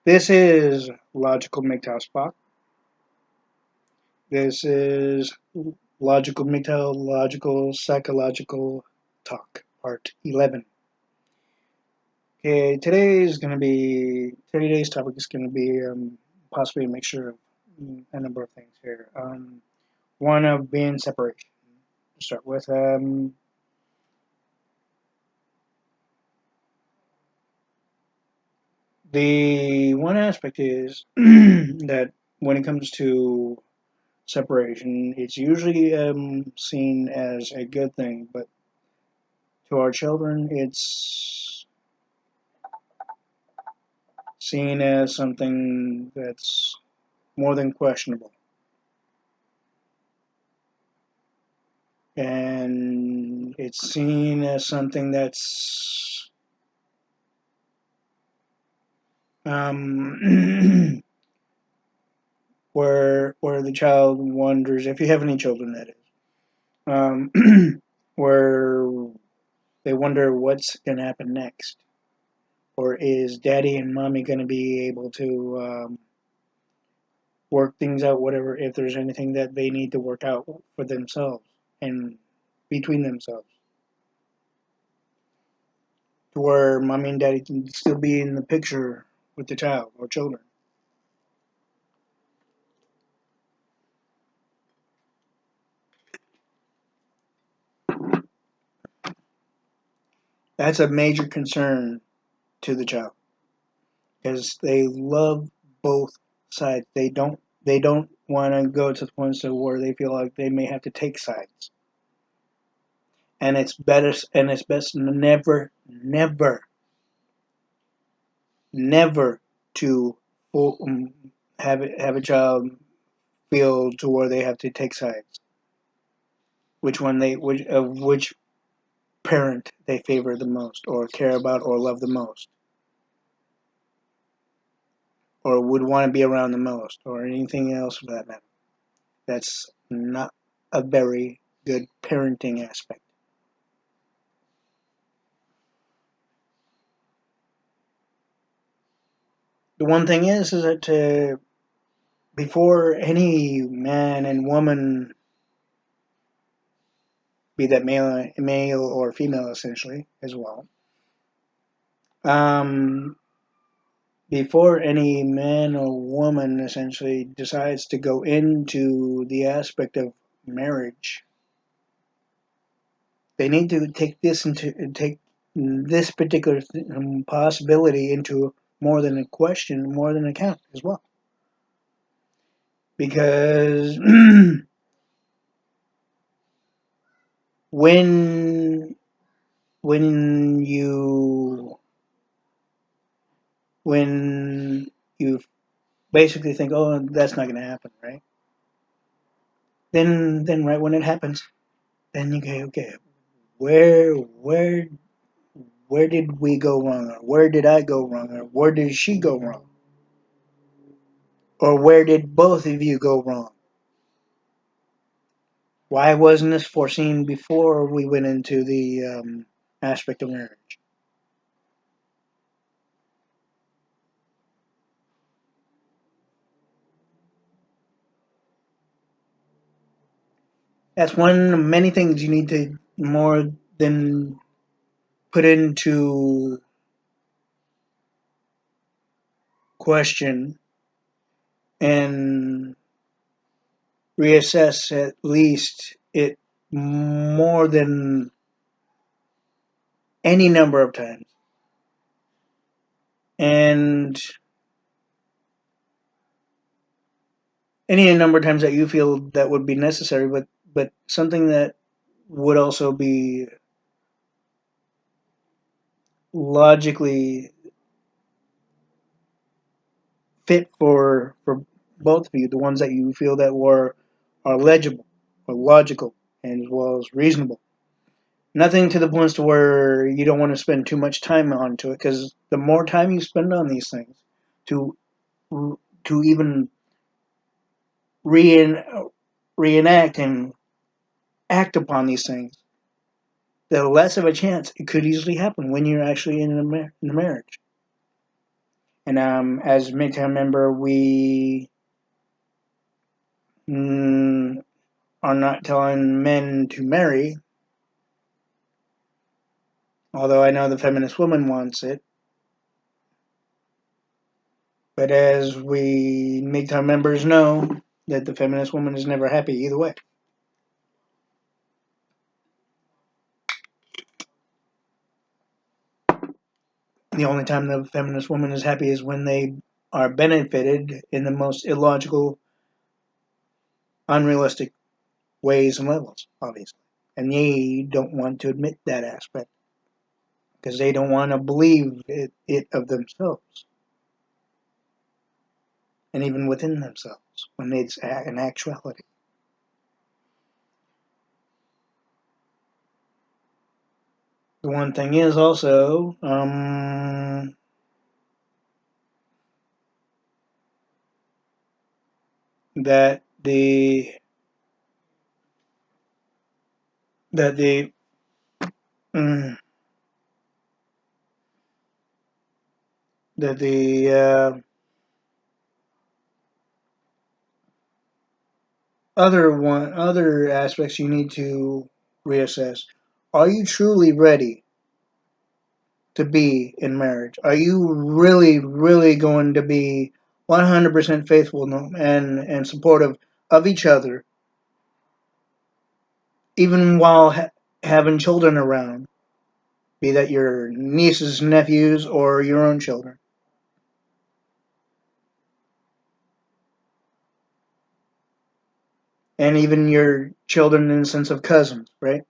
This is Logical Mgtow Spot. This is Logical Mgtow Logical Psychological Talk, Part 11. Okay, today's topic is gonna be possibly a mixture of a number of things here. One of being separation. To start with, the one aspect is that when it comes to separation, it's usually seen as a good thing, but to our children, it's seen as something that's more than questionable. And it's seen as something that's um, where the child wonders, if you have any children, that is, where they wonder what's going to happen next, or is daddy and mommy going to be able to work things out, whatever, if there's anything that they need to work out for themselves and between themselves, to where mommy and daddy can still be in the picture with the child or children. That's a major concern to the child because they love both sides. They don't want to go to the point where they feel like they may have to take sides. And it's best never to have a child feel to where they have to take sides. Which parent they favor the most, or care about, or love the most, or would want to be around the most, or anything else for that matter. That's not a very good parenting aspect. The one thing is that before any man and woman, be that male or female, essentially as well, um, before any man or woman essentially decides to go into the aspect of marriage, they need to take this particular possibility into more than a question, more than account as well, because when when you when you basically think, oh, that's not going to happen, right? Then right when it happens, then you go, okay, where where where did we go wrong, or where did I go wrong, or where did she go wrong, or where did both of you go wrong? Why wasn't this foreseen before we went into the aspect of marriage? That's one of many things you need to more than put into question and reassess at least it more than any number of times. And any number of times that you feel that would be necessary, but something that would also be logically fit for both of you, the ones that you feel that were are legible or logical and as well as reasonable. Nothing to the point to where you don't want to spend too much time onto it, because the more time you spend on these things to to even rein, reenact and act upon these things, the less of a chance it could easily happen when you're actually in a marriage. And as a Mgtow member, we are not telling men to marry, although I know the feminist woman wants it. But as we Mgtow members know, that the feminist woman is never happy either way. The only time the feminist woman is happy is when they are benefited in the most illogical, unrealistic ways and levels, obviously. And they don't want to admit that aspect because they don't want to believe it of themselves and even within themselves when it's an actuality. The one thing is also that the mm, that the other aspects you need to reassess. Are you truly ready to be in marriage? Are you really, really going to be 100% faithful and supportive of each other, even while having children around, be that your nieces, nephews, or your own children, and even your children in the sense of cousins, right?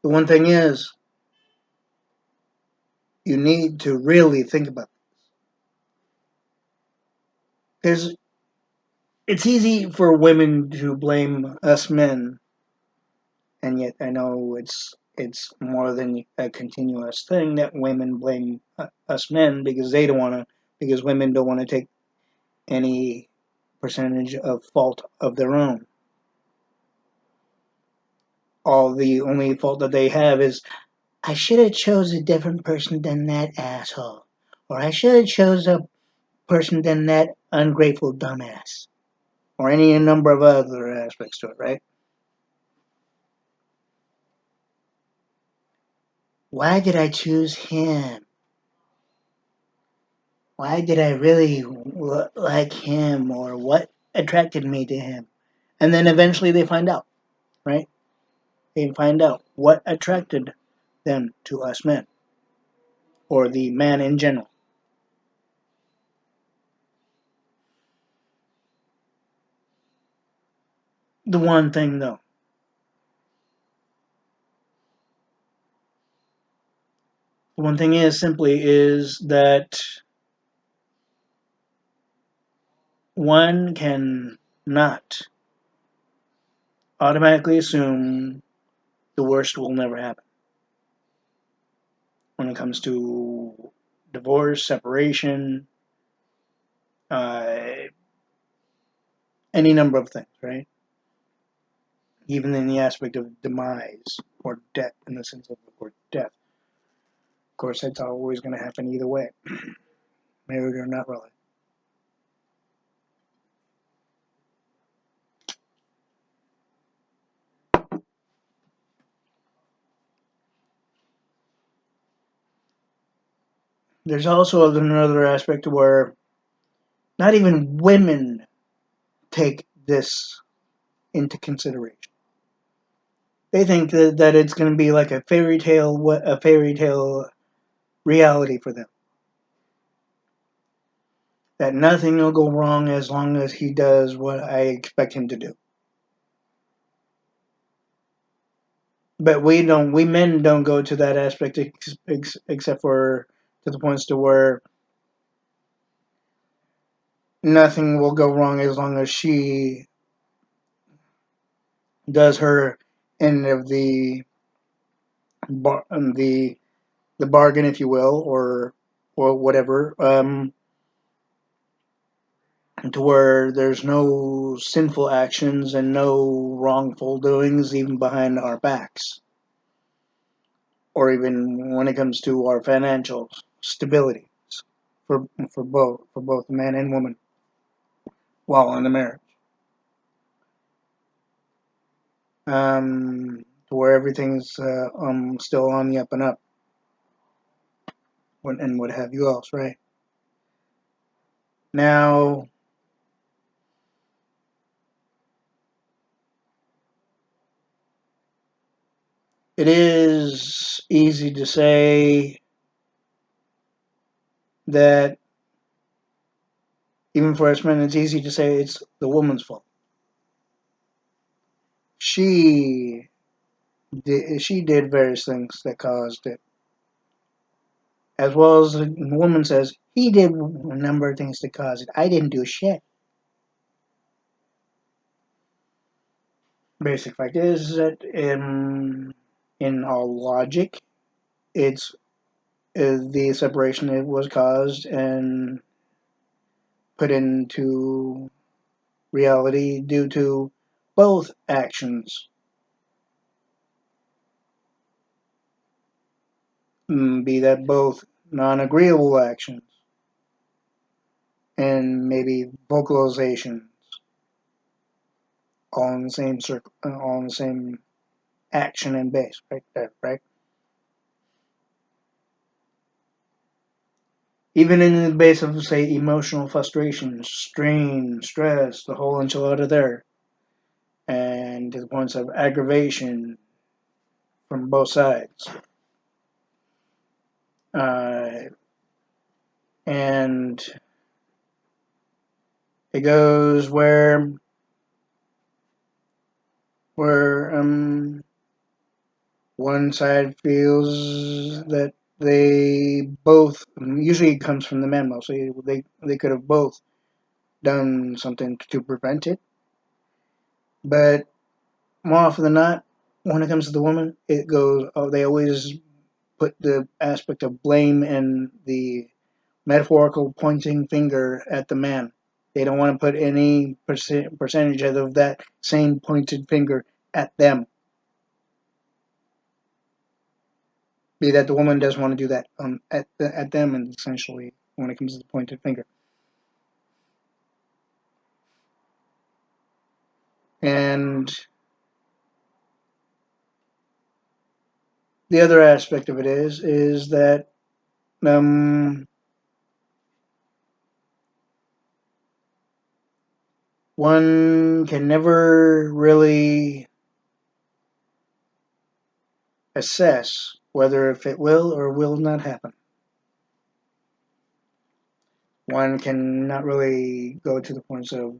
The one thing is, you need to really think about because it's easy for women to blame us men, and yet I know it's more than a continuous thing that women blame us men because they don't want to because women don't want to take any percentage of fault of their own. All the only fault that they have is I should have chose a different person than that asshole, or I should have chose a person than that ungrateful dumbass, or any number of other aspects to it, right? Why did I choose him? Why did I really like him, or what attracted me to him? And then eventually they find out, right? They find out what attracted them to us men, or the man in general. The one thing, though, the one thing is simply is that one can not automatically assume the worst will never happen when it comes to divorce, separation, uh, any number of things, right? Even in the aspect of demise or death, in the sense of the word death. Of course, that's always going to happen either way, married or not really. There's also another aspect where not even women take this into consideration. They think that it's going to be like a fairy tale reality for them. That nothing will go wrong as long as he does what I expect him to do. But we men don't go to that aspect except for to the points to where nothing will go wrong as long as she does her end of bar, the bargain, if you will, or whatever. to where there's no sinful actions and no wrongful doings even behind our backs, or even when it comes to our financial stability for both man and woman while in the marriage. To where everything's still on the up and up, and what have you else, right? Now, it is easy to say that, even for us men, it's easy to say it's the woman's fault. She she did various things that caused it, as well as the woman says he did a number of things to cause it. I didn't do shit. Basic fact is that in all logic, it's the separation it was caused and put into reality due to both actions, be that both non-agreeable actions and maybe vocalization, all in the same circle, all in the same action and base, right there, right? Even in the base of, say, emotional frustration, strain, stress, the whole enchilada there, and to the points of aggravation from both sides. Uh, and it goes where one side feels that they both, usually it comes from the men mostly, they could have both done something to prevent it, but more often than not, when it comes to the woman, it goes, oh, they always put the aspect of blame and the metaphorical pointing finger at the man. They don't want to put any percentage of that same pointed finger at them. Be that the woman doesn't want to do that at them, and essentially when it comes to the pointed finger. And the other aspect of it is that um, one can never really assess whether if it will or will not happen. One cannot really go to the points of,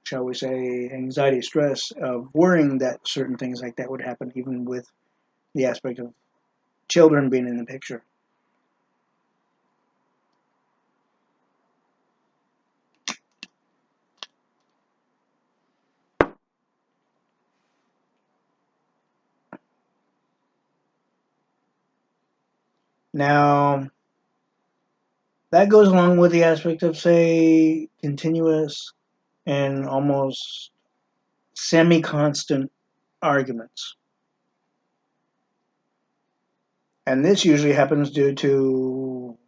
shall we say, anxiety, stress, of worrying that certain things like that would happen, even with the aspect of children being in the picture. Now, that goes along with the aspect of, say, continuous and almost semi constant arguments. And this usually happens due to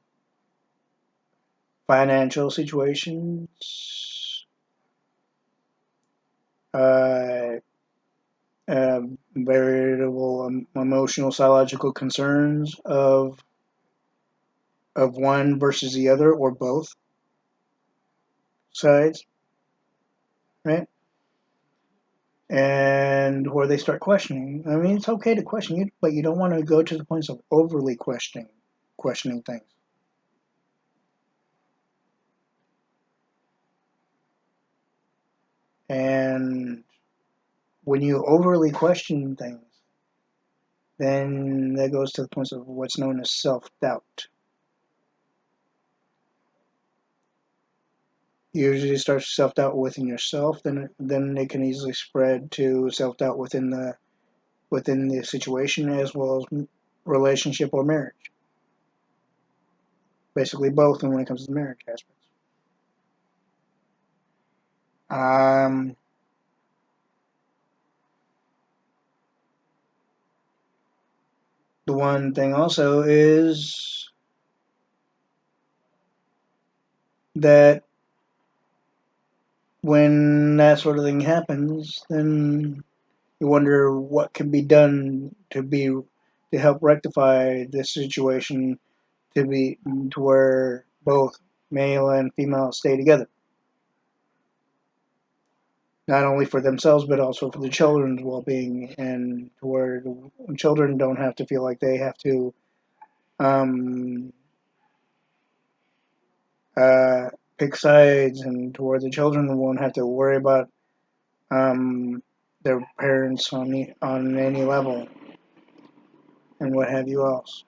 financial situations, uh, variable emotional, psychological concerns of one versus the other or both sides, right? And where they start questioning. I mean, it's okay to question it, but you don't want to go to the points of overly questioning things. And when you overly question things, then that goes to the points of what's known as self-doubt. You usually start self-doubt within yourself, then it can easily spread to self-doubt within the situation as well as relationship or marriage. Basically both when it comes to the marriage aspects. Um, the one thing also is that when that sort of thing happens, then you wonder what can be done to help rectify this situation to where both male and female stay together, not only for themselves but also for the children's well-being, and to where the children don't have to feel like they have to um, uh, pick sides, and to where the children won't have to worry about um, their parents on any level and what have you else.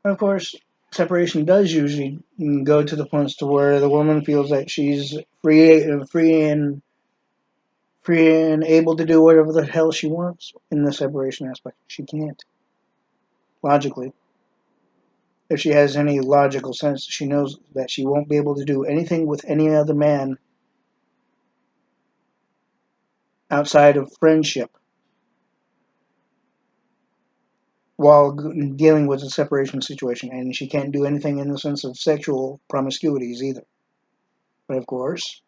Of course, separation does usually go to the points to where the woman feels that she's free and able to do whatever the hell she wants in the separation aspect. She can't logically. If she has any logical sense, she knows that she won't be able to do anything with any other man outside of friendship while dealing with a separation situation, and she can't do anything in the sense of sexual promiscuities either. But of course,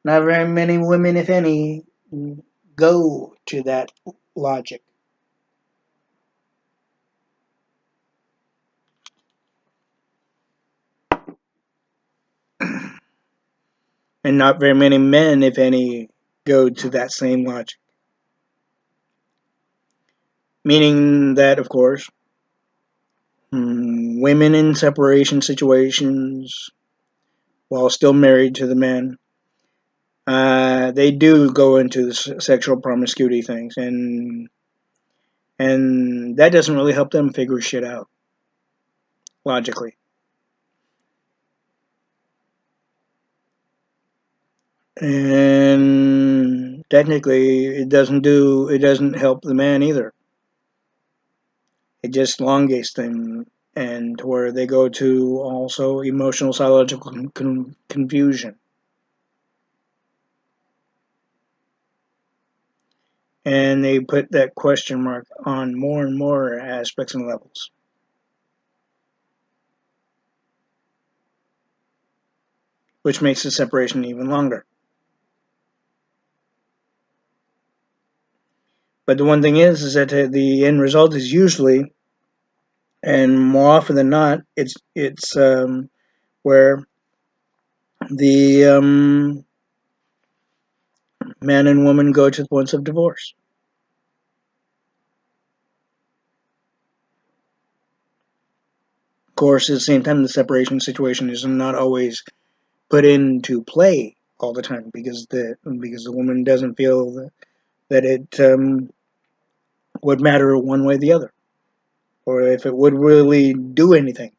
not very many women, if any, go to that logic. And not very many men, if any, go to that same logic. Meaning that, of course, women in separation situations, while still married to the men, they do go into the sexual promiscuity things, and that doesn't really help them figure shit out logically. And technically, it doesn't help the man either. It just elongates them, and where they go to also emotional psychological confusion, and they put that question mark on more and more aspects and levels, which makes the separation even longer. But the one thing is that the end result is usually, and more often than not, it's where the man and woman go to the points of divorce. Of course, at the same time, the separation situation is not always put into play all the time because the woman doesn't feel that it would matter one way or the other, or if it would really do anything,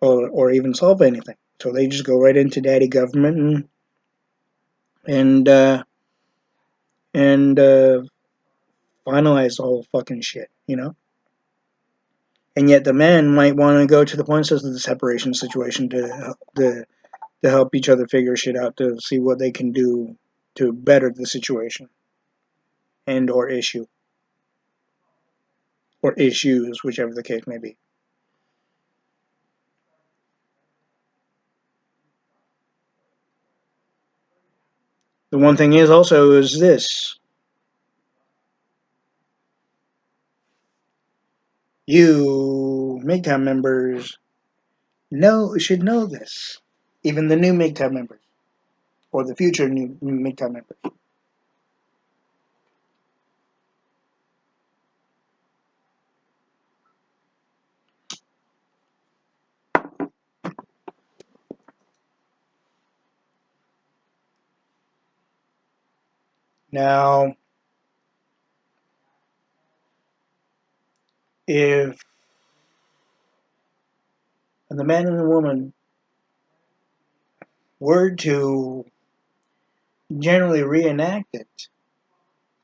or even solve anything. So they just go right into daddy government and uh, and finalize the whole fucking shit, you know. And yet the men might want to go to the points of the separation situation to help each other figure shit out, to see what they can do to better the situation and or issue or issues, whichever the case may be. The one thing is also is this: you Mgtow members should know this, even the new Mgtow members or the future new Mgtow members. Now, if the man and the woman were to generally reenact it,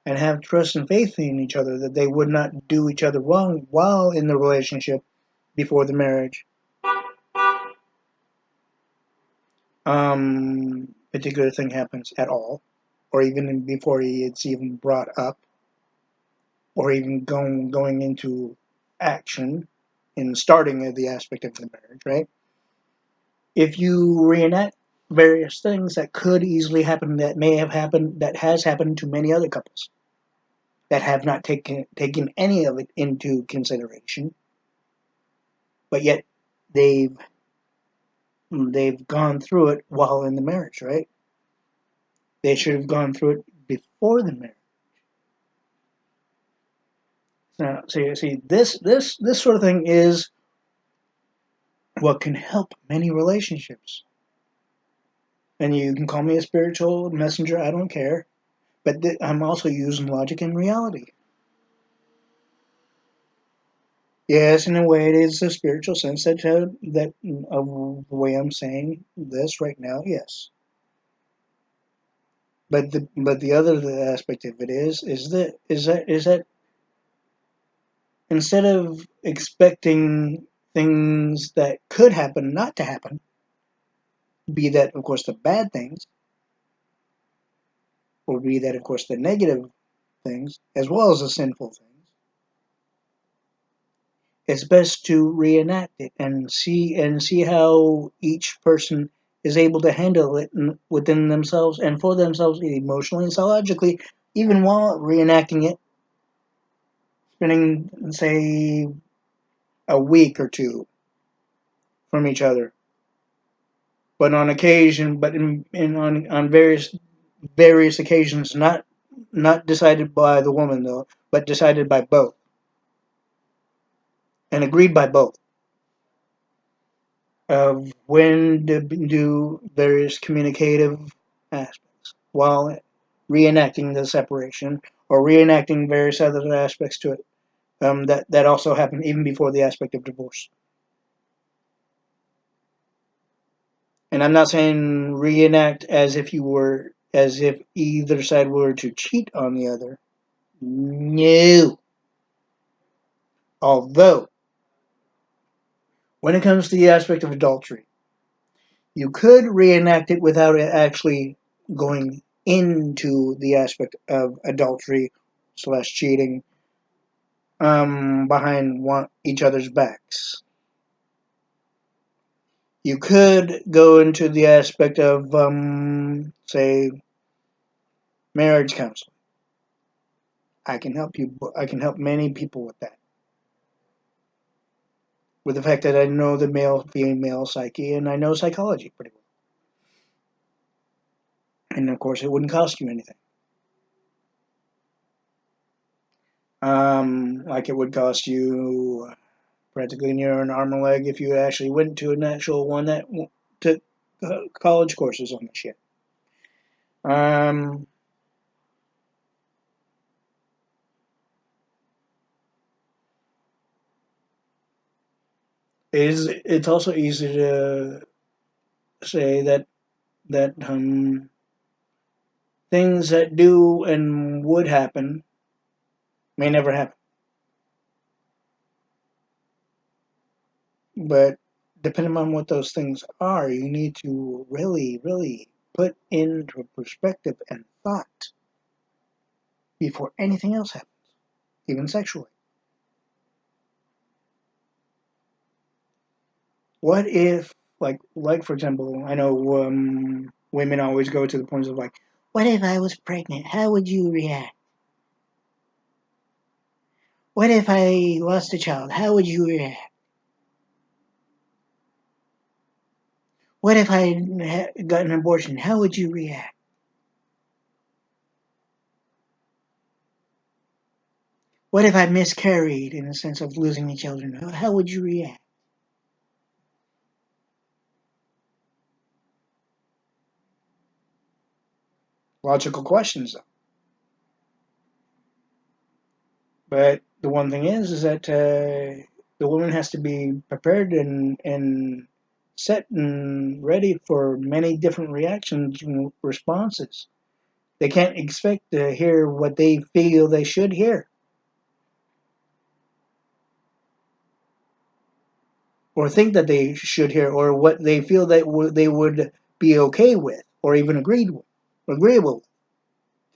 and have trust and faith in each other that they would not do each other wrong while in the relationship before the marriage. Particular thing happens at all, or even before it's even brought up, or even going into action in starting the aspect of the marriage, right? If you reenact various things that could easily happen, that may have happened, that has happened to many other couples that have not taken any of it into consideration, but yet they've they've gone through it while in the marriage, right? They should have gone through it before the marriage. Now, see, this sort of thing is what can help many relationships. And you can call me a spiritual messenger, I don't care. But I'm also using logic and reality. Yes, in a way, it is a spiritual sense that of the way I'm saying this right now. Yes, but the other aspect of it is that instead of expecting things that could happen not to happen, be that of course the bad things, or be that of course the negative things, as well as the sinful things, it's best to reenact it and see how each person is able to handle it within themselves and for themselves emotionally and psychologically, even while reenacting it, spending say a week or two from each other, but on occasion, but in on various occasions, not decided by the woman though, but decided by both and agreed by both of when to do various communicative aspects while reenacting the separation or reenacting various other aspects to it that also happened even before the aspect of divorce. And I'm not saying reenact as if either side were to cheat on the other. No. Although, when it comes to the aspect of adultery, you could reenact it without it actually going into the aspect of adultery slash cheating behind each other's backs. You could go into the aspect of, say, marriage counseling. I can help you. I can help many people with that. With the fact that I know the male female psyche and I know psychology pretty well. And of course, it wouldn't cost you anything. Like it would cost you practically near an arm and leg if you actually went to an actual one that took college courses on this shit. Um, it's also easy to say that things that do and would happen may never happen, but depending on what those things are, you need to really, really put into perspective and thought before anything else happens, even sexually. What if, like for example, I know women always go to the points of like, what if I was pregnant? How would you react? What if I lost a child? How would you react? What if I got an abortion? How would you react? What if I miscarried in the sense of losing the children? How would you react? Logical questions, though. But the one thing is that the woman has to be prepared and set and ready for many different reactions and responses They can't expect to hear what they feel they should hear, or think that they should hear, or what they feel that they would be okay with, or even agreeable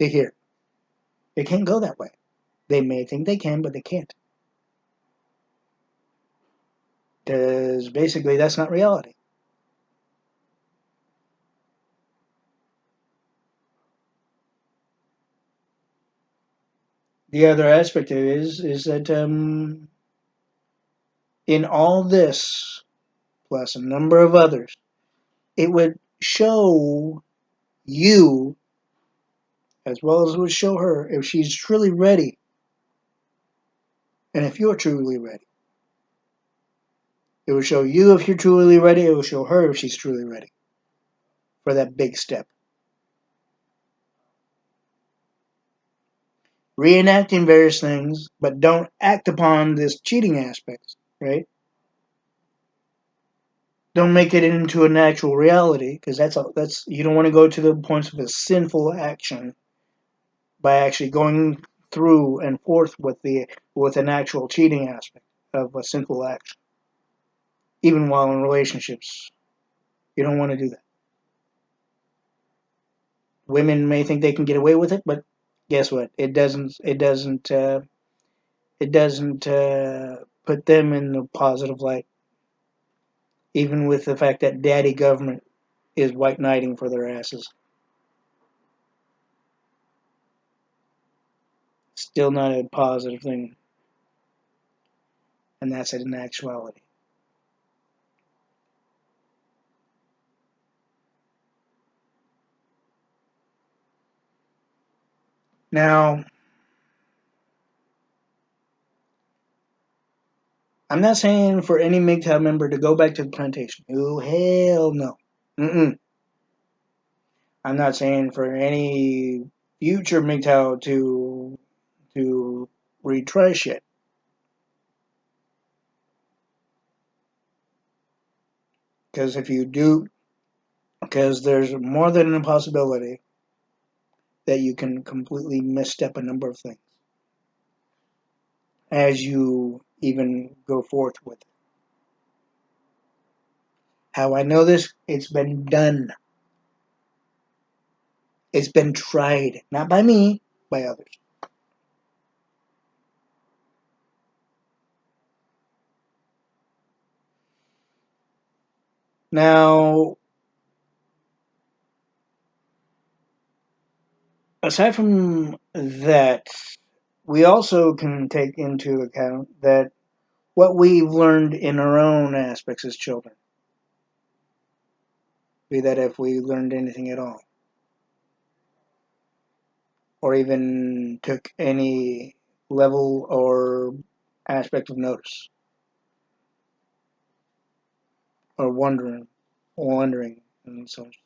to hear. They can't go that way. They may think they can, but they can't, because basically that's not reality. The other aspect of it is that in all this, plus a number of others, it would show you as well as it would show her if she's truly ready, and if you're truly ready. It will show you if you're truly ready. It will show her if she's truly ready for that big step. Reenacting various things, but don't act upon this cheating aspect, right? Don't make it into an actual reality, because that's you don't want to go to the points of a sinful action by actually going through and forth with an actual cheating aspect of a sinful action, even while in relationships. You don't want to do that. Women may think they can get away with it, but guess what? It doesn't put them in a positive light, even with the fact that daddy government is white knighting for their asses. Still not a positive thing, and that's it in actuality. Now, I'm not saying for any Mgtow member to go back to the plantation. Oh, hell no. Mm-mm. I'm not saying for any future Mgtow to retry shit. Because if you do, because there's more than a possibility that you can completely misstep a number of things as you even go forth with it. How I know this? It's been done. It's been tried. Not by me, by others. Now, aside from that, we also can take into account that what we've learned in our own aspects as children, be that if we learned anything at all, or even took any level or aspect of notice, or wondering, and such.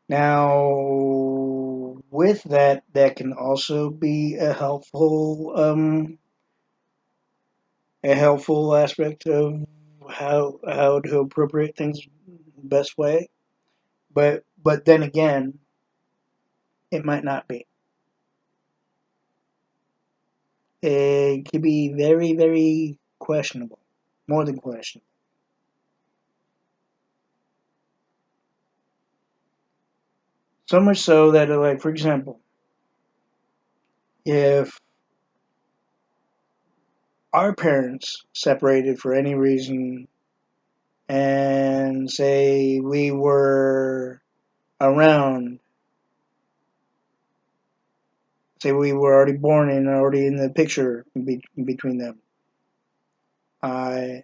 Now, with that, that can also be a helpful aspect of how to appropriate things best way. But then again, it might not be. It could be very very questionable, more than questionable. So much so that, like, for example, if our parents separated for any reason, and say we were around, say we were already born and already in the picture between them, I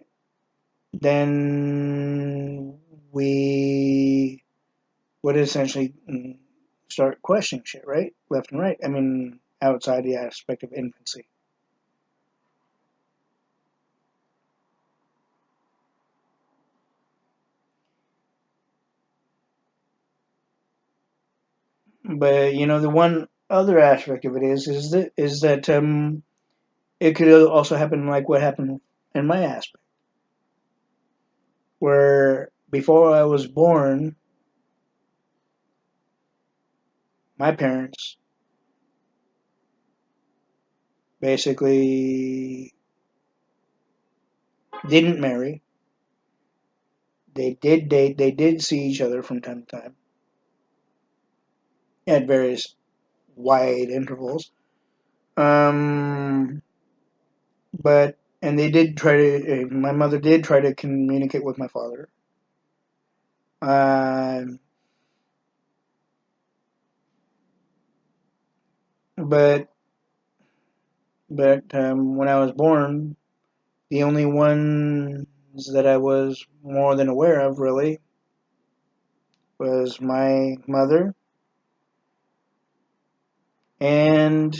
then we would essentially start questioning shit, right? Left and right. I mean, outside the aspect of infancy. But the one other aspect of it is that it could also happen like what happened in my aspect, where before I was born, my parents basically didn't marry. They did date. They did see each other from time to time at various wide intervals. Um, but and they did try to. My mother did try to communicate with my father. Um, but when I was born, the only ones that I was more than aware of really was my mother and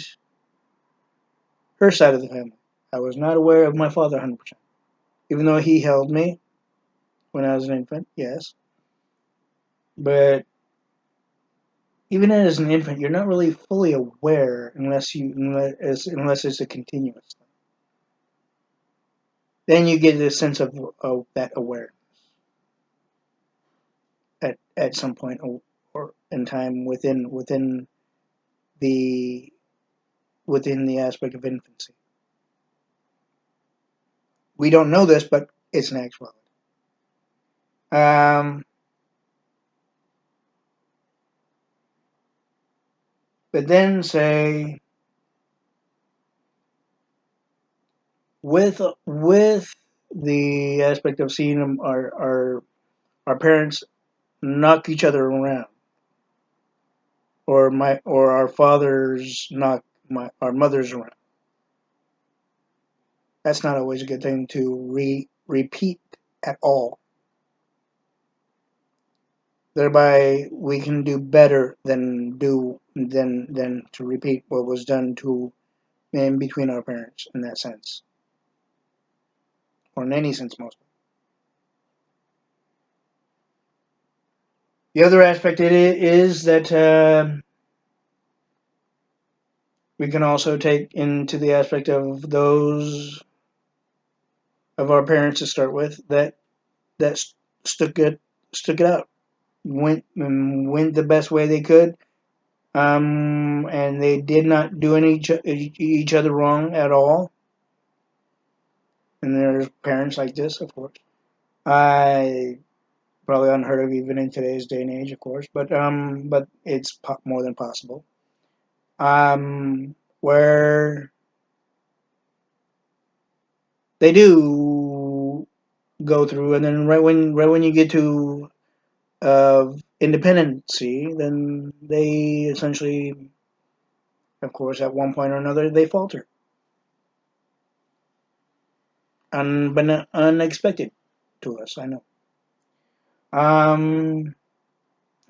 her side of the family. I was not aware of my father 100%. Even though he held me when I was an infant, yes. But even as an infant, you're not really fully aware unless it's a continuous thing. Then you get a sense of that awareness at some point or in time the within the aspect of infancy. We don't know this, but it's an actuality. Um, but then say with the aspect of seeing them, our parents knock each other around, or our fathers knock our mothers around. That's not always a good thing to repeat at all. Thereby, we can do better than to repeat what was done to in between our parents in that sense, or in any sense, mostly. The other aspect it is that we can also take into the aspect of those of our parents to start with that stuck it out, went the best way they could, and they did not do each other wrong at all. And there's parents like this, of course. I probably unheard of even in today's day and age, of course, but it's more than possible. Where they do go through, and then right when you get to independency, then they essentially, of course, at one point or another, they falter, but unexpected to us. I know, um,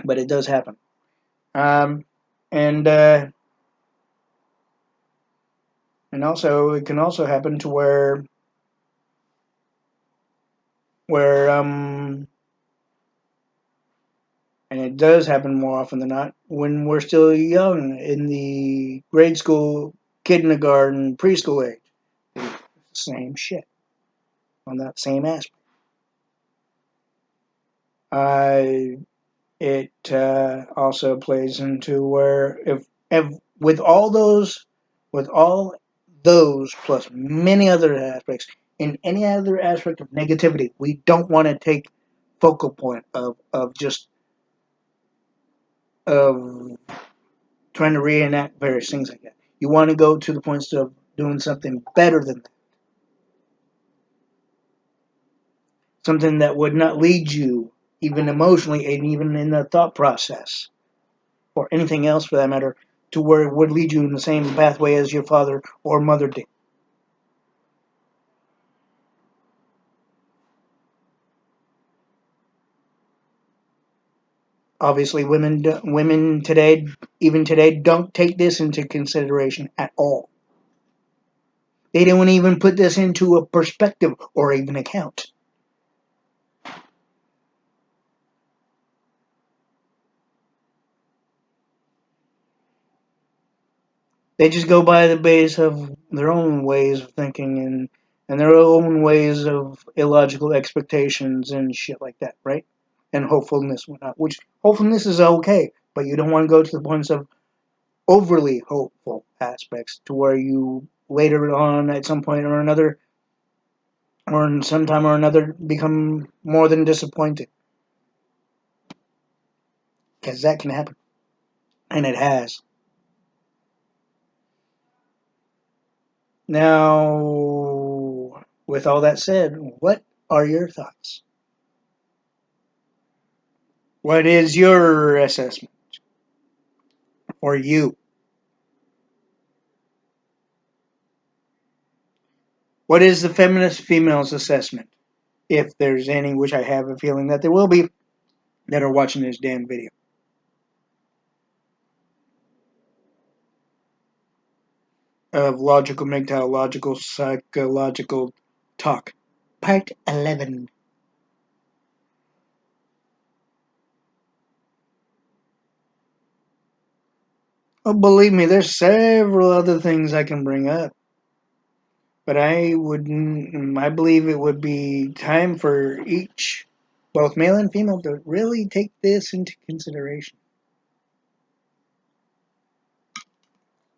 but it does happen, um, and also it can also happen to where and it does happen more often than not when we're still young in the grade school, kindergarten, preschool age. Same shit on that same aspect. Uh, it also plays into where if with all those, with all those plus many other aspects, in any other aspect of negativity, we don't want to take focal point of just of trying to reenact various things like that. You want to go to the points of doing something better than that. Something that would not lead you, even emotionally and even in the thought process, or anything else for that matter, to where it would lead you in the same pathway as your father or mother did. Obviously, women today, even today, don't take this into consideration at all. They don't even put this into a perspective or even account. They just go by the base of their own ways of thinking, and their own ways of illogical expectations and shit like that, right? And hopefulness, whatnot. Which hopefulness is okay, but you don't want to go to the points of overly hopeful aspects to where you later on, at some point or another, or in some time or another, become more than disappointed, because that can happen, and it has. Now, with all that said, what are your thoughts? What is your assessment for you? What is the feminist female's assessment? If there's any, which I have a feeling that there will be, that are watching this damn video. Of logical Mgtow, logical psychological talk. Part 11. Oh, believe me, there's several other things I can bring up. But I wouldn't, I believe it would be time for each, both male and female, to really take this into consideration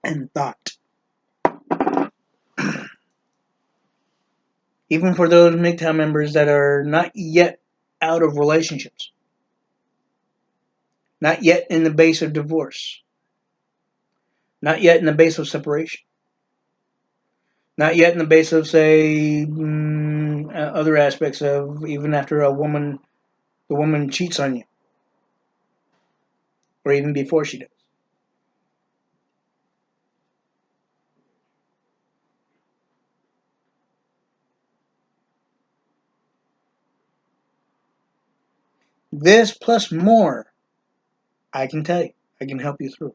and thought. Even for those MGTOW members that are not yet out of relationships, not yet in the base of divorce, not yet in the base of separation, not yet in the base of, say, other aspects of even after the woman cheats on you, or even before she does. This plus more, I can tell you, I can help you through.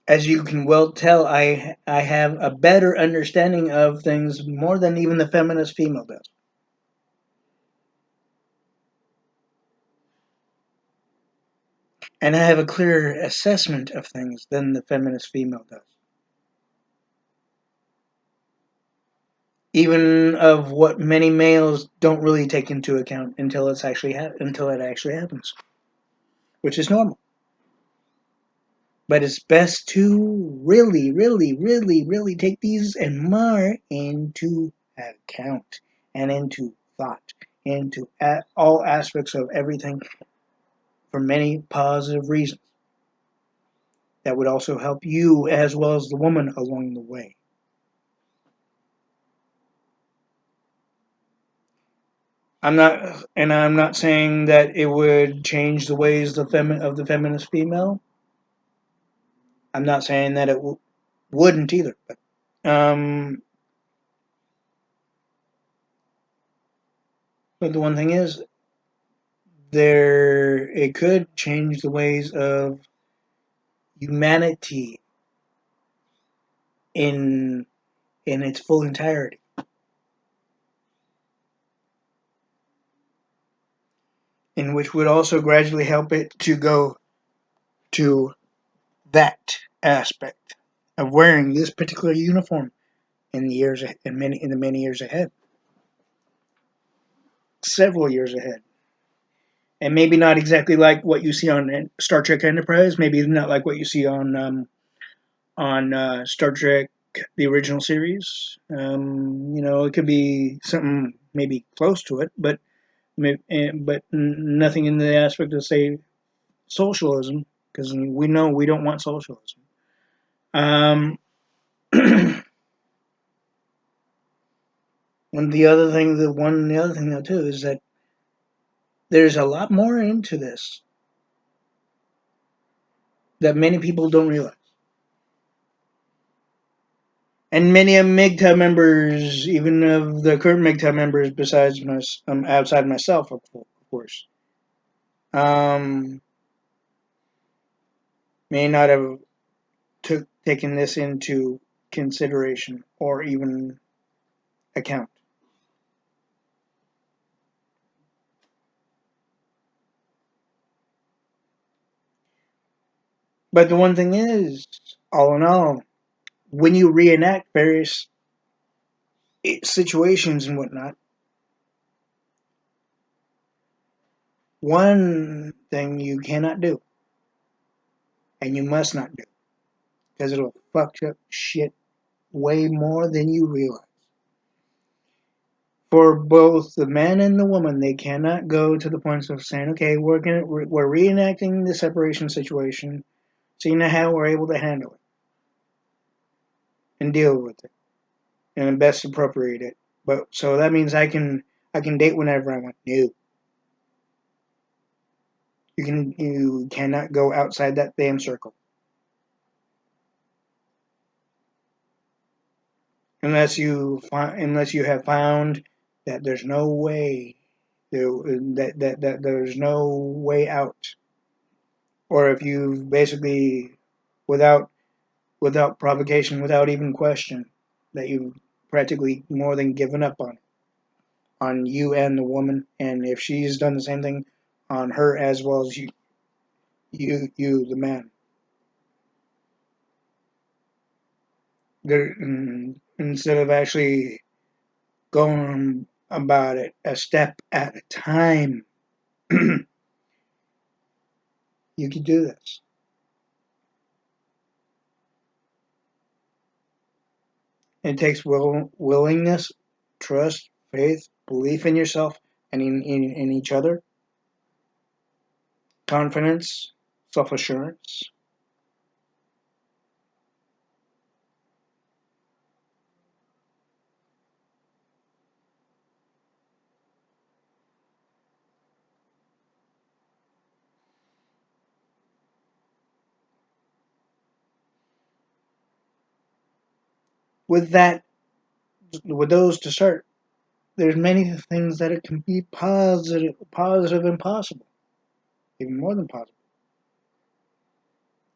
As you can well tell, I have a better understanding of things more than even the feminist female does. And I have a clearer assessment of things than the feminist female does. Even of what many males don't really take into account until until it actually happens, which is normal. But it's best to really, really, really, really take these and more into account and into thought, into all aspects of everything for many positive reasons that would also help you as well as the woman along the way. I'm not saying that it would change the ways of the feminist female. I'm not saying that it wouldn't either. Um, but the one thing is, it could change the ways of humanity in its full entirety, in which would also gradually help it to go to that aspect of wearing this particular uniform in the many years ahead, several years ahead, and maybe not exactly like what you see on Star Trek Enterprise, maybe not like what you see on Star Trek the original series. It could be something maybe close to it, but nothing in the aspect of, say, socialism, because we know we don't want socialism. Um, and the other thing though too is that there's a lot more into this that many people don't realize. And many of MGTOW members, even of the current MGTOW members, besides outside myself, of course, um, may not have taken this into consideration or even account. But the one thing is, all in all, when you reenact various situations and whatnot, one thing you cannot do and you must not do because it'll fuck up shit way more than you realize. For both the man and the woman, they cannot go to the point of saying, "Okay, we're reenacting the separation situation, seeing how we're able to handle it and deal with it and best appropriate it." But so that means I can date whenever I want. No, you cannot go outside that damn circle unless you have found that there's no way that there's no way out, or if you've basically without without provocation, without even question, that you've practically more than given up on you and the woman, and if she's done the same thing on her as well as you the man. There, instead of actually going about it a step at a time, you can do this. It takes willingness, trust, faith, belief in yourself and in each other, confidence, self assurance. With that, with those to start, there's many things that it can be positive and possible, even more than possible,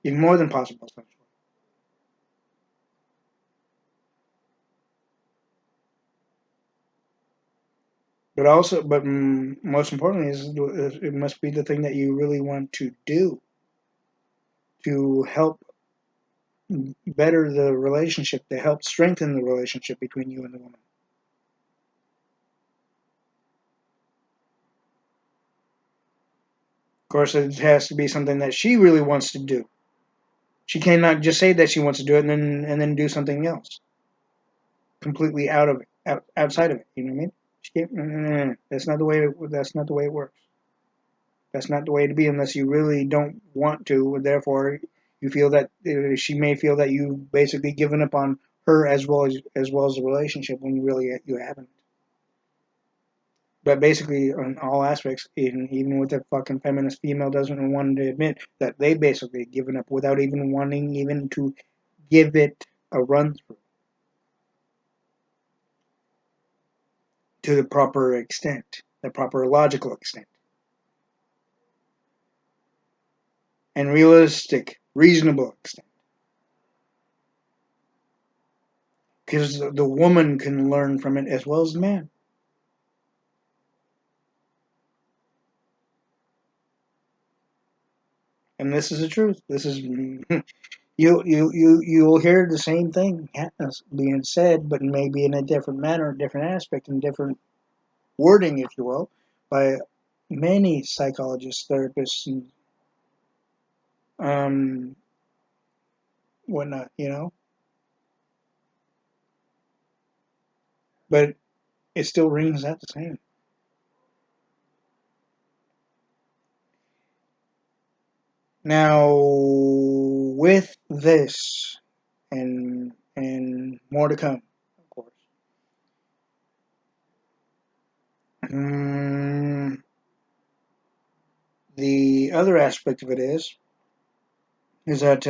even more than possible, essentially. But most importantly, is it must be the thing that you really want to do to help better the relationship, to help strengthen the relationship between you and the woman. Of course, it has to be something that she really wants to do. She cannot just say that she wants to do it and then do something else completely out of it, outside of it. You know what I mean? She can't, that's not the way. That's not the way it works. That's not the way to be unless you really don't want to. Therefore, you feel that she may feel that you've basically given up on her as well as the relationship when you really you haven't. But basically, on all aspects, even with the fucking feminist female doesn't want to admit that they basically given up without even wanting even to give it a run through to the proper extent, the proper logical extent, and realistic, reasonable extent. Because the woman can learn from it as well as the man. And this is the truth. This is you'll hear the same thing being said, but maybe in a different manner, different aspect, and different wording, if you will, by many psychologists, therapists, and um, whatnot. But it still rings out the same. Now, with this and more to come, of course. Mm, the other aspect of it is that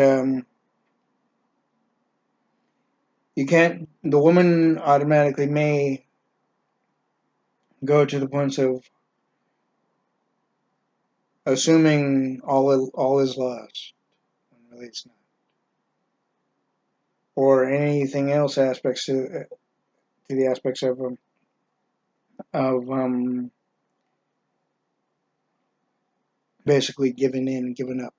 you can't. The woman automatically may go to the points of assuming all is lost when really it's not, or anything else aspects to the aspects of basically giving in, giving up,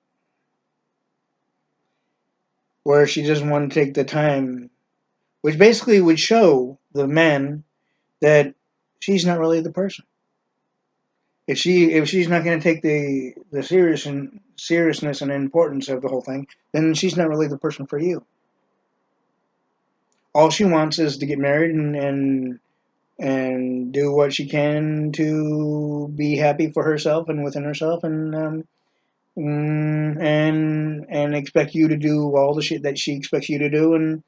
where she doesn't want to take the time which basically would show the men that she's not really the person. If she's not going to take the seriousness and importance of the whole thing, then she's not really the person for you. All she wants is to get married and do what she can to be happy for herself and within herself, and expect you to do all the shit that she expects you to do, and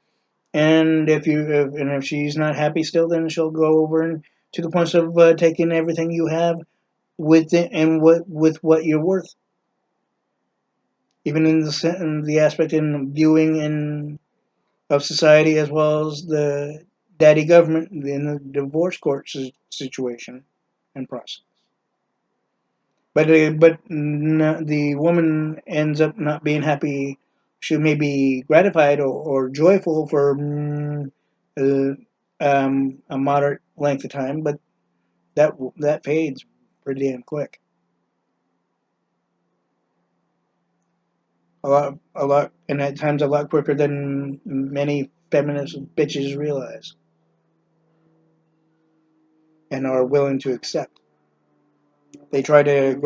if she's not happy still, then she'll go over and to the point of taking everything you have with it and with what you're worth, even in the aspect in viewing in of society, as well as the daddy government in the divorce court situation and process. But the woman ends up not being happy. She may be gratified or joyful for uh, a moderate length of time, but that fades pretty damn quick. A lot, and at times a lot quicker than many feminist bitches realize and are willing to accept. They try to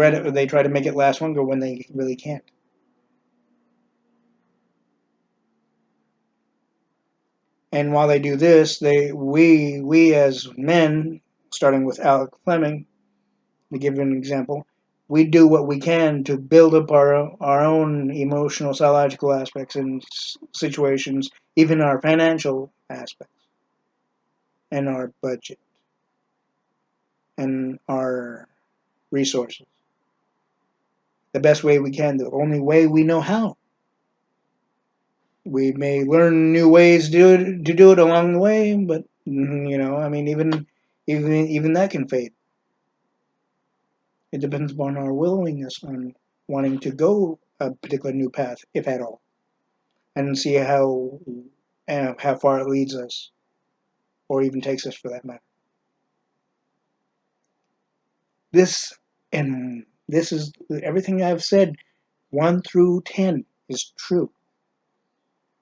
make it last longer when they really can't. And while they do this, we as men, starting with Alec Fleming, to give you an example, we do what we can to build up our own emotional, psychological aspects and situations, even our financial aspects and our budget and our resources. The best way we can, the only way we know how. We may learn new ways to do it along the way, but I mean, even that can fade. It depends upon our willingness on wanting to go a particular new path, if at all, and see how far it leads us, or even takes us for that matter. This is everything I've said. 1 through 10 is true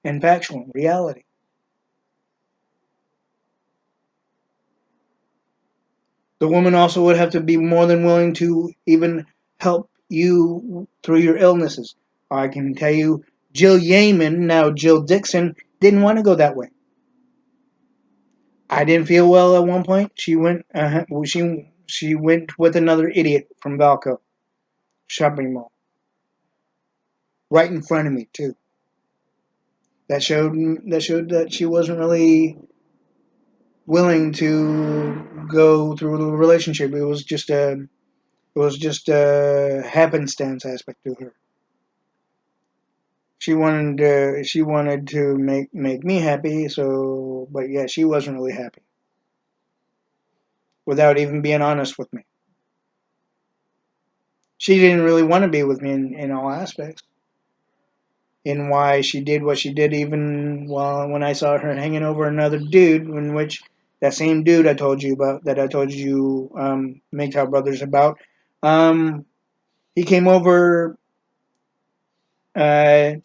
and factual reality. The woman also would have to be more than willing to even help you through your illnesses. I can tell you, Jill Yeaman, now Jill Dixon, didn't want to go that way. I didn't feel well at one point. She went with another idiot from Valco shopping mall, right in front of me too. That showed that she wasn't really willing to go through the relationship. It was just a happenstance aspect to her. She wanted to make me happy. So, but yeah, she wasn't really happy without even being honest with me. She didn't really want to be with me in all aspects. In why she did what she did, even while when I saw her hanging over another dude, in which that same dude I told you about, that I told you Mgtow brothers about, um, he came over to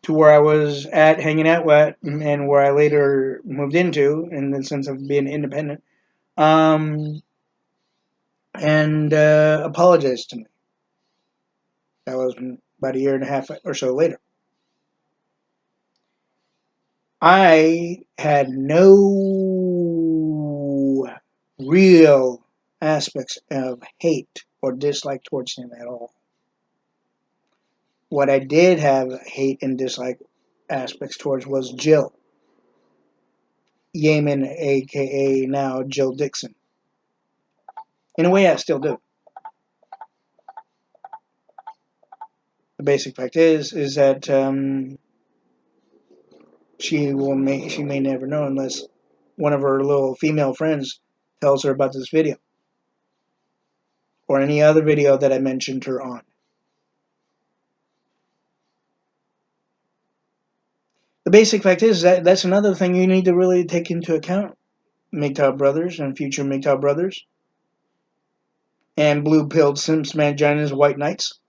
where I was at hanging out at, and where I later moved into in the sense of being independent, um, and apologized to me. That was about a year and a half or so later. I had no real aspects of hate or dislike towards him at all. What I did have hate and dislike aspects towards was Jill Yeaman, aka now Jill Dixon. In a way, I still do. The basic fact is that she may never know unless one of her little female friends tells her about this video or any other video that I mentioned her on. The basic fact is that that's another thing you need to really take into account, Mgtow brothers and future Mgtow brothers, and blue-pilled simps, manginas, white knights.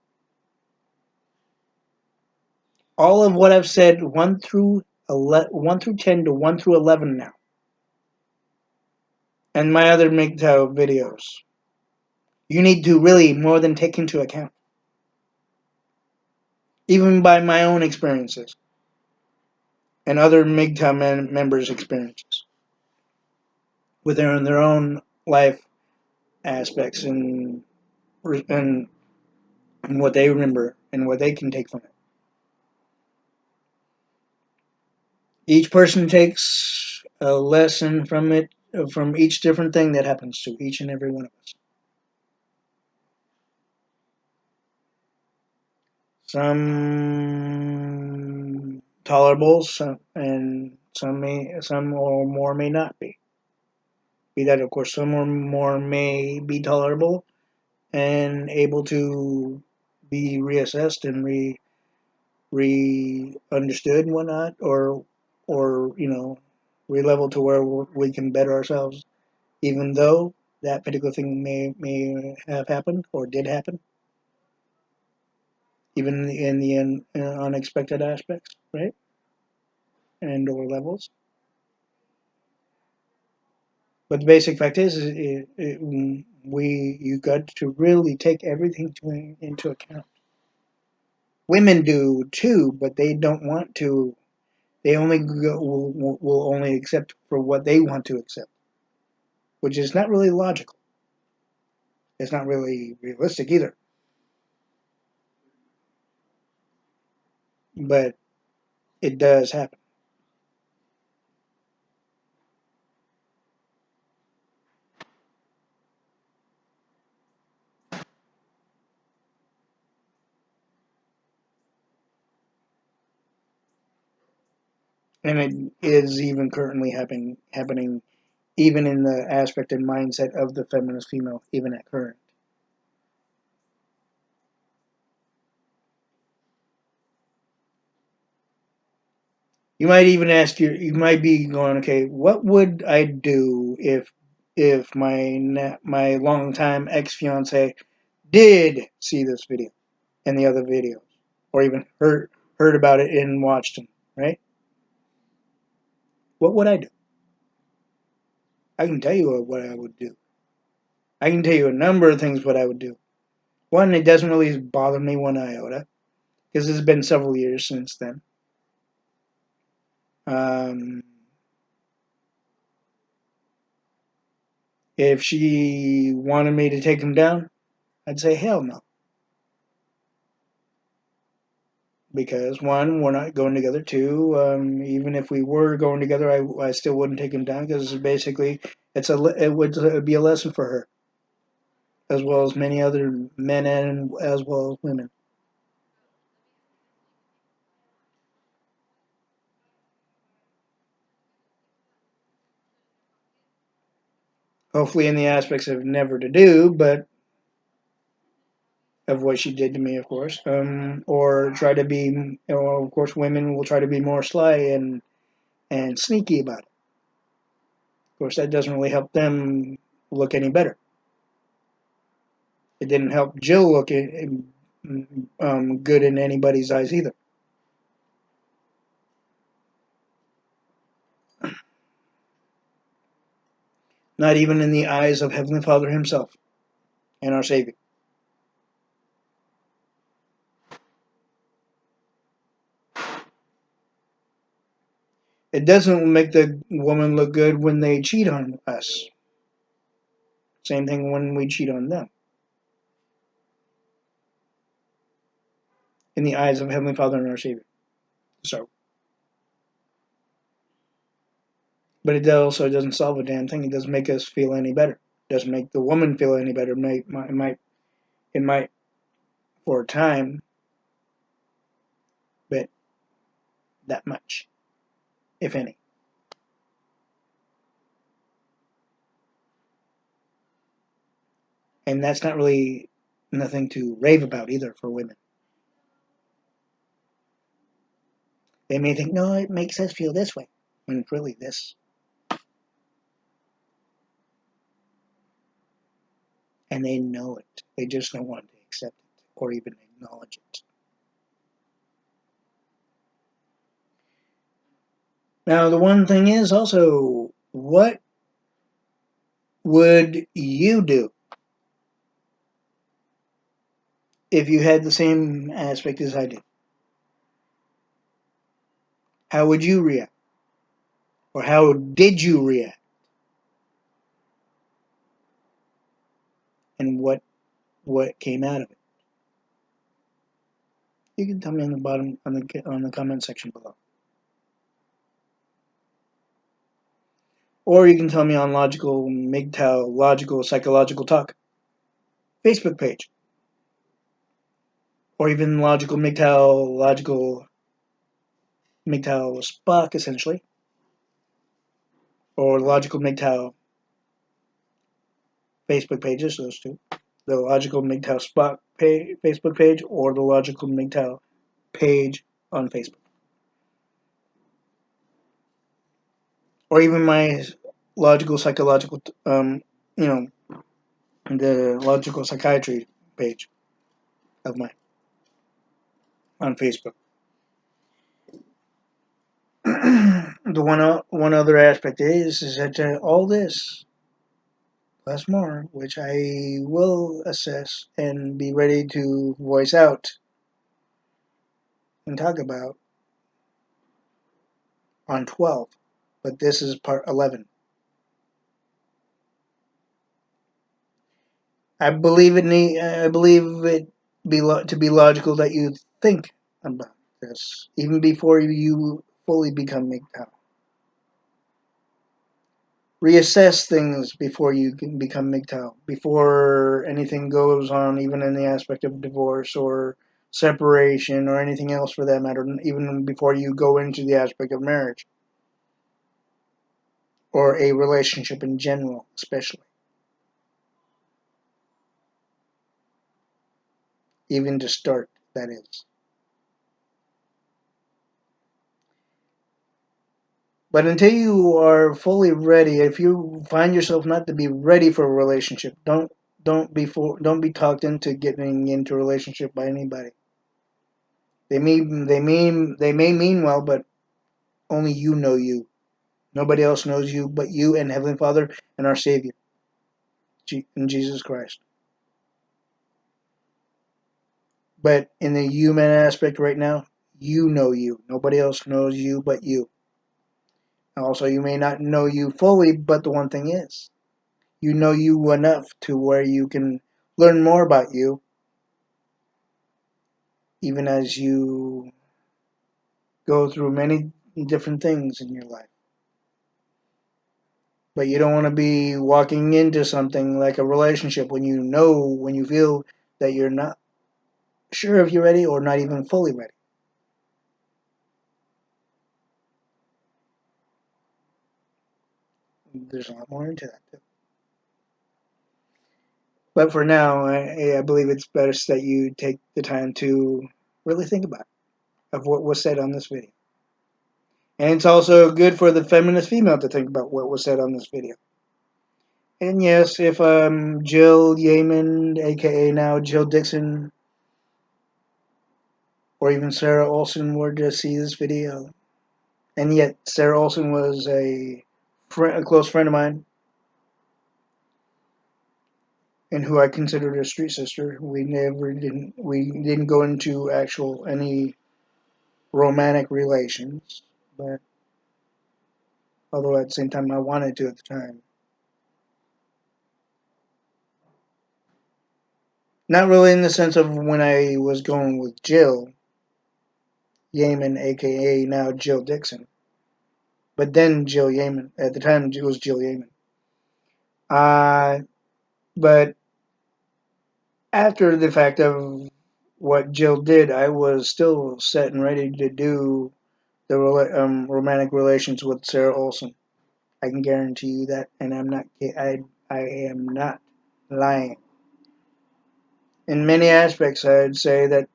All of what I've said 1 through 1 through 10 to 1 through 11 now. And my other Mgtow videos. You need to really more than take into account. Even by my own experiences and other Mgtow members' experiences with their own life aspects and what they remember and what they can take from it. Each person takes a lesson from it, from each different thing that happens to each and every one of us. Some tolerable, and some or more may not be. Be that, of course, some or more may be tolerable and able to be reassessed and re understood and whatnot, or re-leveled to where we can better ourselves, even though that particular thing may have happened or did happen, even in the unexpected aspects, right, and or levels. But the basic fact is, you got to really take everything into account. Women do too, but they don't want to. They only will only accept for what they want to accept, which is not really logical. It's not really realistic either. But it does happen, and it is even currently happening even in the aspect and mindset of the feminist female, even at current. You might even ask you might be going, okay, what would I do if my longtime ex fiance did see this video and the other videos, or even heard about it and watched them, right? What would I do? I can tell you what I would do. I can tell you a number of things what I would do. One, it doesn't really bother me one iota because it's been several years since then. Um, if she wanted me to take him down, I'd say hell no. Because one, we're not going together. Two, even if we were going together, I still wouldn't take him down because basically it would be a lesson for her as well as many other men and as well as women. Hopefully, in the aspects of never to do, but of what she did to me, of course, or try to be. Of course, women will try to be more sly and sneaky about it. Of course, that doesn't really help them look any better. It didn't help Jill look good in anybody's eyes either. Not even in the eyes of Heavenly Father Himself and our Savior. It doesn't make the woman look good when they cheat on us. Same thing when we cheat on them. In the eyes of Heavenly Father and our Savior. So, but it also doesn't solve a damn thing. It doesn't make us feel any better. It doesn't make the woman feel any better. It might for a time, but that much, if any. And that's not really nothing to rave about either for women. They may think, no, it makes us feel this way, when it's really this. And they know it. They just don't want to accept it or even acknowledge it. Now, the one thing is also, what would you do if you had the same aspect as I did? How would you react? Or how did you react? And what came out of it? You can tell me on the bottom on the comment section below. Or you can tell me on Logical Mgtow Logical Psychological Talk Facebook page. Or even Logical Mgtow Spock essentially. Or Logical Mgtow Facebook pages, those two. The Logical Mgtow Spock Facebook page or the Logical Mgtow page on Facebook. Or even my logical psychological, you know, the logical psychiatry page of mine on Facebook. The one other aspect is that all this plus more, which I will assess and be ready to voice out and talk about on 12, but this is part 11. I believe it to be logical that you think about this even before you fully become Mgtow. Reassess things before you can become Mgtow, before anything goes on, even in the aspect of divorce or separation or anything else for that matter, even before you go into the aspect of marriage or a relationship in general, especially. Even to start, that is. But until you are fully ready, if you find yourself not to be ready for a relationship, don't be talked into getting into a relationship by anybody. They may mean well, but only you know you. Nobody else knows you but you and Heavenly Father and our Savior, in Jesus Christ. But in the human aspect right now, you know you. Nobody else knows you but you. Also, you may not know you fully, but the one thing is, you know you enough to where you can learn more about you, even as you go through many different things in your life. But you don't want to be walking into something like a relationship when you feel that you're not sure if you're ready or not even fully ready. There's a lot more into that too. But for now, I believe it's best that you take the time to really think about of what was said on this video. And it's also good for the feminist female to think about what was said on this video. And yes, if Jill Yeaman, aka now Jill Dixon, or even Sarah Olson were to see this video, and yet Sarah Olson was a close friend of mine, and who I considered a street sister. We didn't go into actual any romantic relations, but although at the same time I wanted to at the time. Not really in the sense of when I was going with Jill Yeaman, aka now Jill Dixon, but then Jill Yeaman. At the time, it was Jill Yeaman. Uh, but after the fact of what Jill did, I was still set and ready to do the romantic relations with Sarah Olson. I can guarantee you that, and I am not lying. In many aspects, I'd say that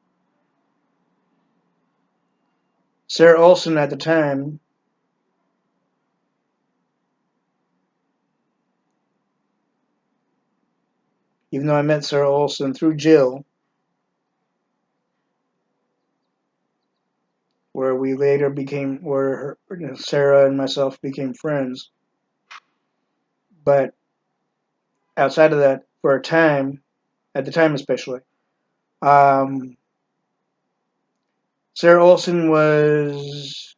Sarah Olson at the time, even though I met Sarah Olson through Jill, where we later became, where Sarah and myself became friends. But outside of that, for a time, at the time especially, um, Sarah Olson was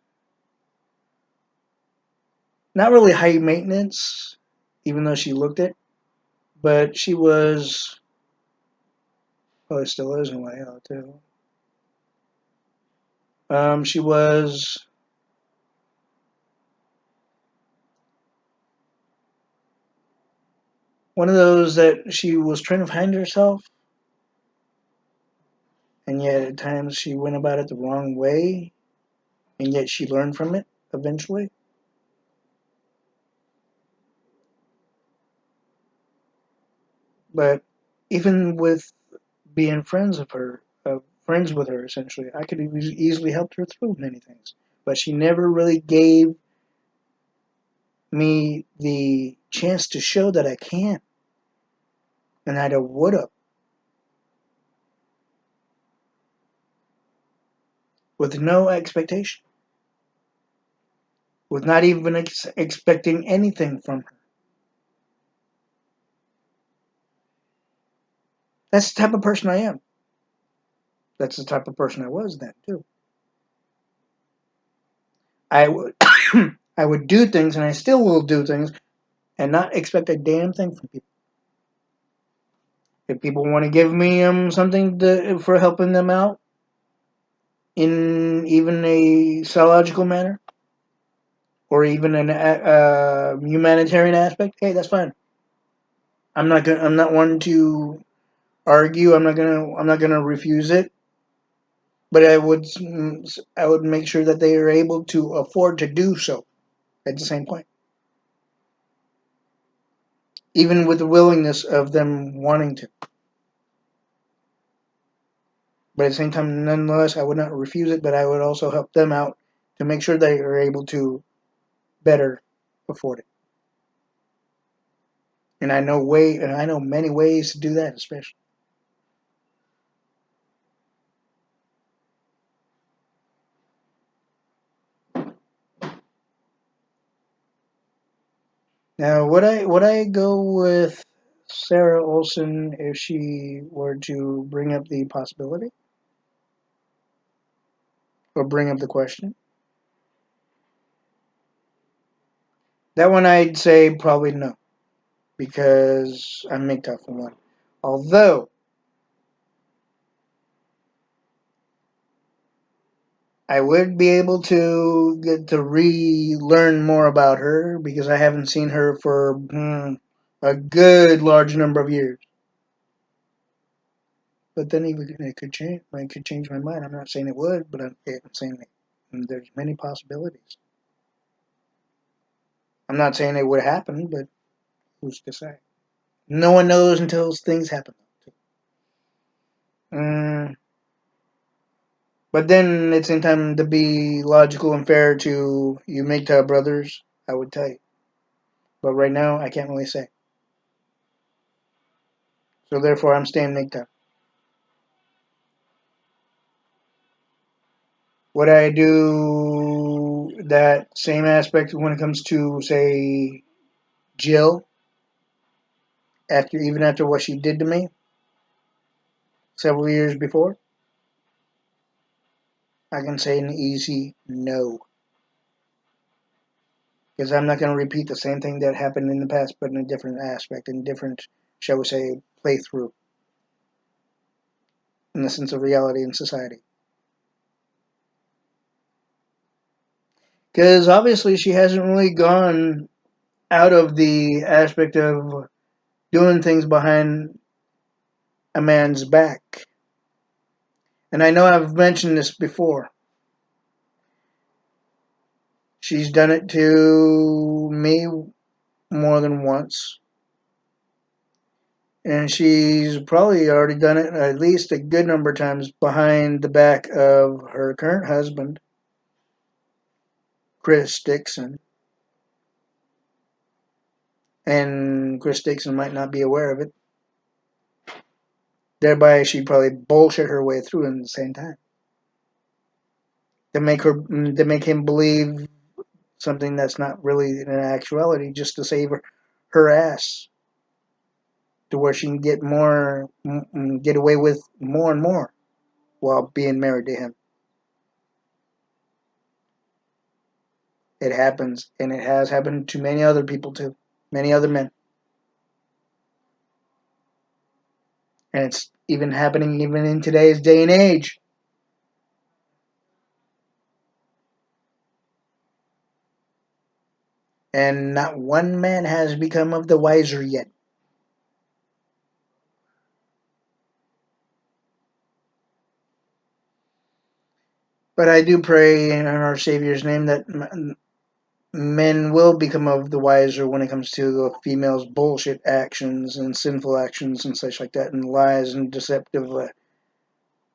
not really high maintenance, even though she looked it, but she was, well, still is in a way, too. She was one of those that she was trying to find herself, and yet at times she went about it the wrong way, and yet she learned from it eventually. But even with being friends with her, essentially, I could have easily helped her through many things. But she never really gave me the chance to show that I can, and I would have, with no expectation, with not even expecting anything from her. That's the type of person I am. That's the type of person I was then too. I would I would do things, and I still will do things, and not expect a damn thing from people. If people want to give me something for helping them out in even a psychological manner or even an humanitarian aspect, hey, that's fine. I'm not one to argue. I'm not gonna refuse it. But I would make sure that they are able to afford to do so at the same point, even with the willingness of them wanting to. But at the same time, nonetheless, I would not refuse it. But I would also help them out to make sure they are able to better afford it. And I know many ways to do that, especially. Now, would I go with Sarah Olson if she were to bring up the possibility or bring up the question? That one I'd say probably no, because I'm Mgtow for one. Although I would be able to get to relearn more about her because I haven't seen her for a good large number of years. But then even it could change. It could change my mind. I'm not saying it would, but I'm saying that there's many possibilities. I'm not saying it would happen, but who's to say? No one knows until things happen. Mm, but then it's in time to be logical and fair to you Mgtow brothers. I would tell you, but right now I can't really say. So therefore, I'm staying Mgtow. Would I do that same aspect when it comes to say Jill after even after what she did to me several years before? I can say an easy no. Because I'm not going to repeat the same thing that happened in the past, but in a different aspect, in a different, shall we say, playthrough, in the sense of reality and society. Because obviously she hasn't really gone out of the aspect of doing things behind a man's back. And I know I've mentioned this before. She's done it to me more than once. And she's probably already done it at least a good number of times behind the back of her current husband, Chris Dixon. And Chris Dixon might not be aware of it. Thereby, she'd probably bullshit her way through it at the same time. to make him believe something that's not really in actuality, just to save her ass, to where she can get away with more and more while being married to him. It happens, and it has happened to many other people too, many other men, and it's even happening even in today's day and age. And not one man has become of the wiser yet. But I do pray in our Savior's name that men will become of the wiser when it comes to the females' bullshit actions and sinful actions and such like that, and lies and deceptive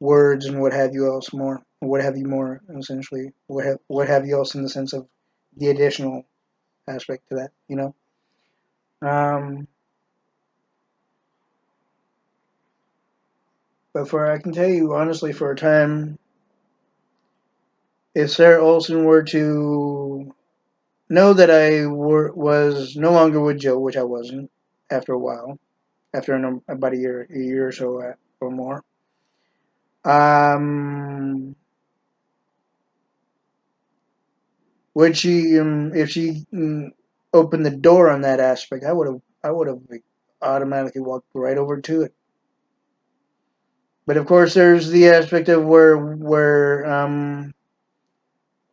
words and what have you else more, what have you more essentially, what have you else in the sense of the additional aspect to that, you know. Um, but for I can tell you honestly, for a time, if Sarah Olson were to know that was no longer with Joe, which I wasn't after a while, after about a year or so or more. Um, would she, if she opened the door on that aspect, I would have like, automatically walked right over to it. But of course, there's the aspect of where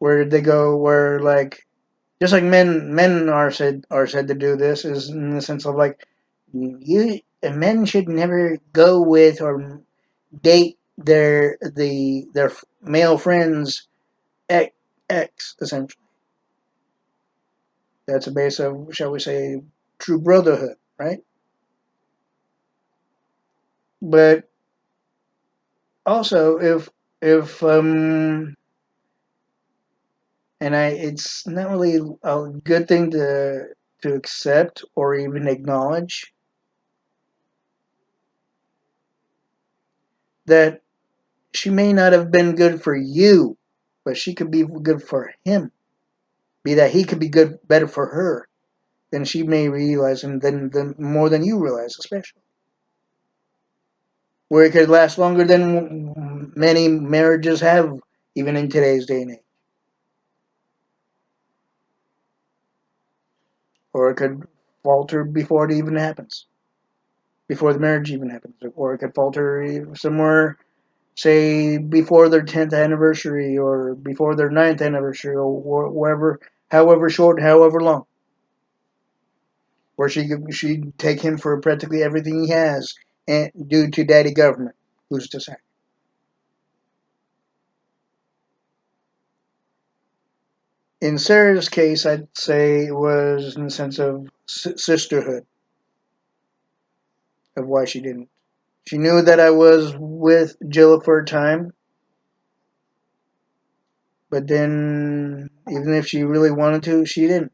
did they go? Where like just like men are said to do this is in the sense of like you men should never go with or date their male friends ex, ex essentially. That's a base of, shall we say, true brotherhood, right? But also, if and it's not really a good thing to accept or even acknowledge that she may not have been good for you, but she could be good for him. Be that he could be good, better for her than she may realize, and then more than you realize, especially. Where it could last longer than many marriages have, even in today's day and age. Or it could falter before it even happens, before the marriage even happens. Or it could falter somewhere, say, before their 10th anniversary or before their ninth anniversary or wherever, however short, however long. Where she'd take him for practically everything he has, and due to daddy government. Who's to say? In Sarah's case, I'd say it was in the sense of sisterhood of why she didn't. She knew that I was with Jill for a time, but then even if she really wanted to, she didn't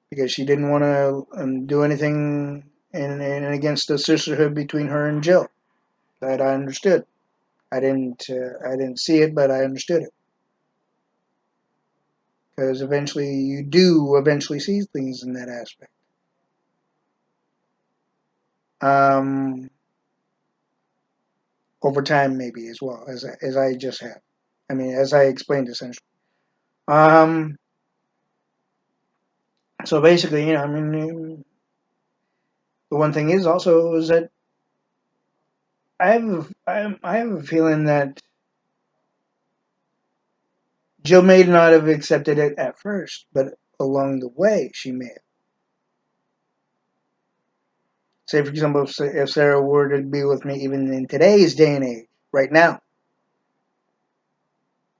because she didn't want to do anything in against the sisterhood between her and Jill. That I understood. I didn't see it, but I understood it because eventually you do eventually see things in that aspect. Um, Over time, maybe as well as I just have. I mean, as I explained essentially. Um, so basically, you know, I mean, the one thing is also is that I have a feeling that Jill may not have accepted it at first, but along the way she may have. Say, for example, if Sarah were to be with me even in today's day and age, right now,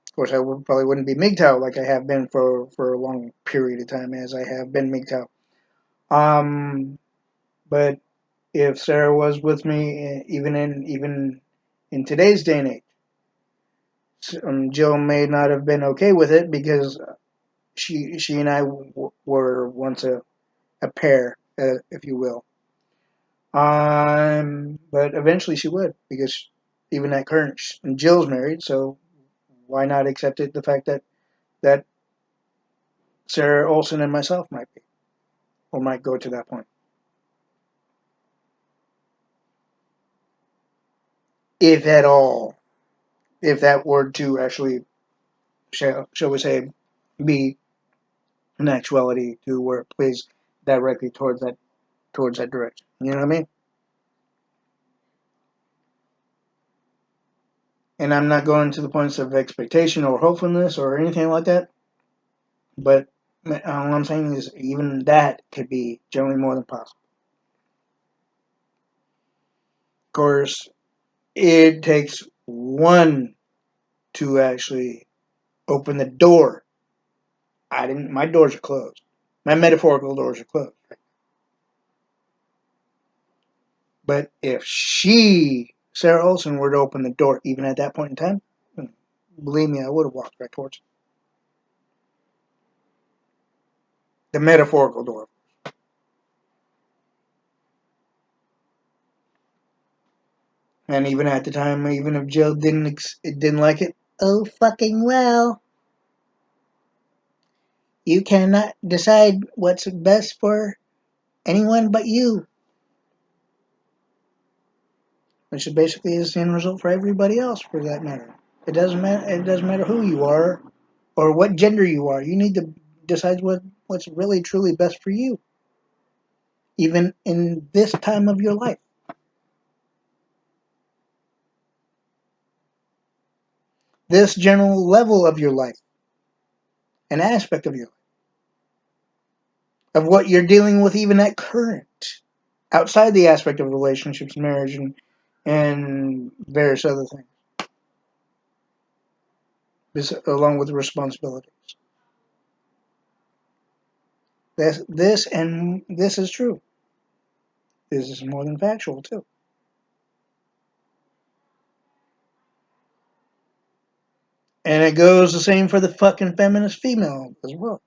of course, probably wouldn't be Mgtow like I have been for a long period of time as I have been Mgtow. Um, but if Sarah was with me, even in today's day and age, Jill may not have been okay with it because she and I were once a pair, if you will. But eventually she would because even at current, Jill's married, so why not accept it? The fact that Sarah Olson and myself might be, or might go to that point, if at all, if that were to actually, shall we say, be an actuality to where it plays directly towards that direction. You know what I mean? And I'm not going to the points of expectation or hopefulness or anything like that. But what I'm saying is, even that could be generally more than possible. Of course, it takes one to actually open the door. I didn't. My doors are closed. My metaphorical doors are closed. But if Sarah Olson, were to open the door, even at that point in time, believe me, I would have walked right towards it. The metaphorical door. And even at the time, even if Jill didn't like it, oh fucking well, you cannot decide what's best for anyone but you, which basically is the end result for everybody else, for that matter. It doesn't matter. It doesn't matter who you are or what gender you are. You need to decide what's really truly best for you, even in this time of your life, this general level of your life, an aspect of your life, of what you're dealing with, even at current, outside the aspect of relationships, marriage, and various other things. This, along with responsibilities. This is true. This is more than factual too. And it goes the same for the fucking feminist female as well.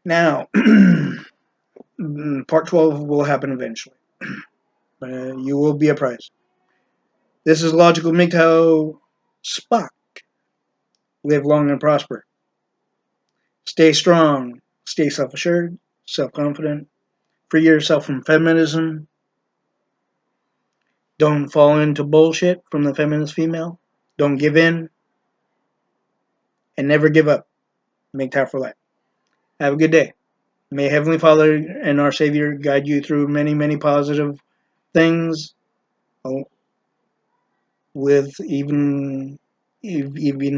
Now, part 12 will happen eventually. You will be apprised. This is logical Mgtow Spock. Live long and prosper. Stay strong. Stay self assured, self confident. Free yourself from feminism. Don't fall into bullshit from the feminist female. Don't give in. And never give up. Mgtow for life. Have a good day. May Heavenly Father and our Savior guide you through many, many positive things, with even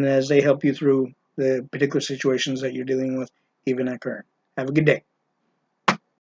as they help you through the particular situations that you're dealing with, even at current. Have a good day.